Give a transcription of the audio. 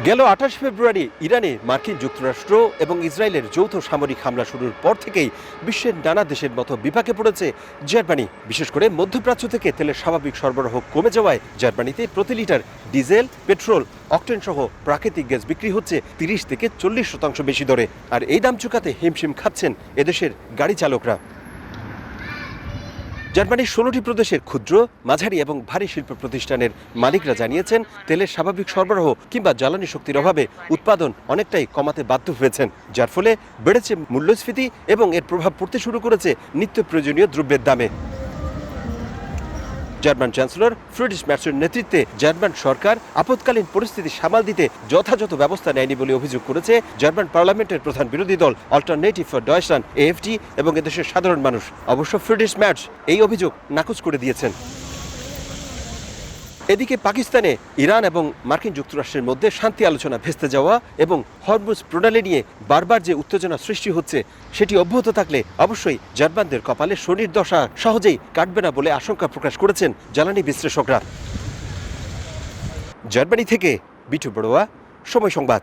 গেল ২৮ ফেব্রুয়ারি ইরানে মার্কিন যুক্তরাষ্ট্র এবং ইসরায়েলের যৌথ সামরিক হামলা শুরুর পর থেকেই বিশ্বের নানা দেশের মতো বিপাকে পড়েছে জার্মানি। বিশেষ করে মধ্যপ্রাচ্য থেকে তেলের স্বাভাবিক সরবরাহ কমে যাওয়ায় জার্মানিতে প্রতি লিটার ডিজেল, পেট্রোল, অকটেন সহ প্রাকৃতিক গ্যাস বিক্রি হচ্ছে ৩০ থেকে ৪০% বেশি দরে। আর এই দাম চুকাতে হিমশিম খাচ্ছেন এদেশের গাড়ি চালকরা। জার্মানির ১৬টি প্রদেশের ক্ষুদ্র, মাঝারি এবং ভারী শিল্প প্রতিষ্ঠানের মালিকরা জানিয়েছেন তেলের স্বাভাবিক সরবরাহ কিংবা জ্বালানি শক্তির অভাবে উৎপাদন অনেকটাই কমাতে বাধ্য হয়েছেন, যার ফলে বেড়েছে মূল্যস্ফীতি এবং এর প্রভাব পড়তে শুরু করেছে নিত্য প্রয়োজনীয় দ্রব্যের দামে। জার্মান চ্যান্সেলর ফ্রিডরিশ ম্যার্জের নেতৃত্বে জার্মান সরকার আপৎকালীন পরিস্থিতি সামাল দিতে যথাযথ ব্যবস্থা নেয়নি বলে অভিযোগ করেছে জার্মান পার্লামেন্টের প্রধান বিরোধী দল অল্টারনেটিভ ফর ডয়েচল্যান্ড AfD এবং এদেশের সাধারণ মানুষ। অবশ্য ফ্রিডরিশ ম্যার্জ এই অভিযোগ নাকচ করে দিয়েছেন। এদিকে পাকিস্তানে ইরান এবং মার্কিন যুক্তরাষ্ট্রের মধ্যে শান্তি আলোচনা ভেস্তে যাওয়া এবং হরমুজ প্রণালী নিয়ে বারবার যে উত্তেজনা সৃষ্টি হচ্ছে সেটি অব্যাহত থাকলে অবশ্যই জার্মানদের কপালে শনির দশা সহজেই কাটবে না বলে আশঙ্কা প্রকাশ করেছেন জ্বালানি বিশ্লেষকরা। জার্মানি থেকে বিটু বড়ুয়া, সময় সংবাদ।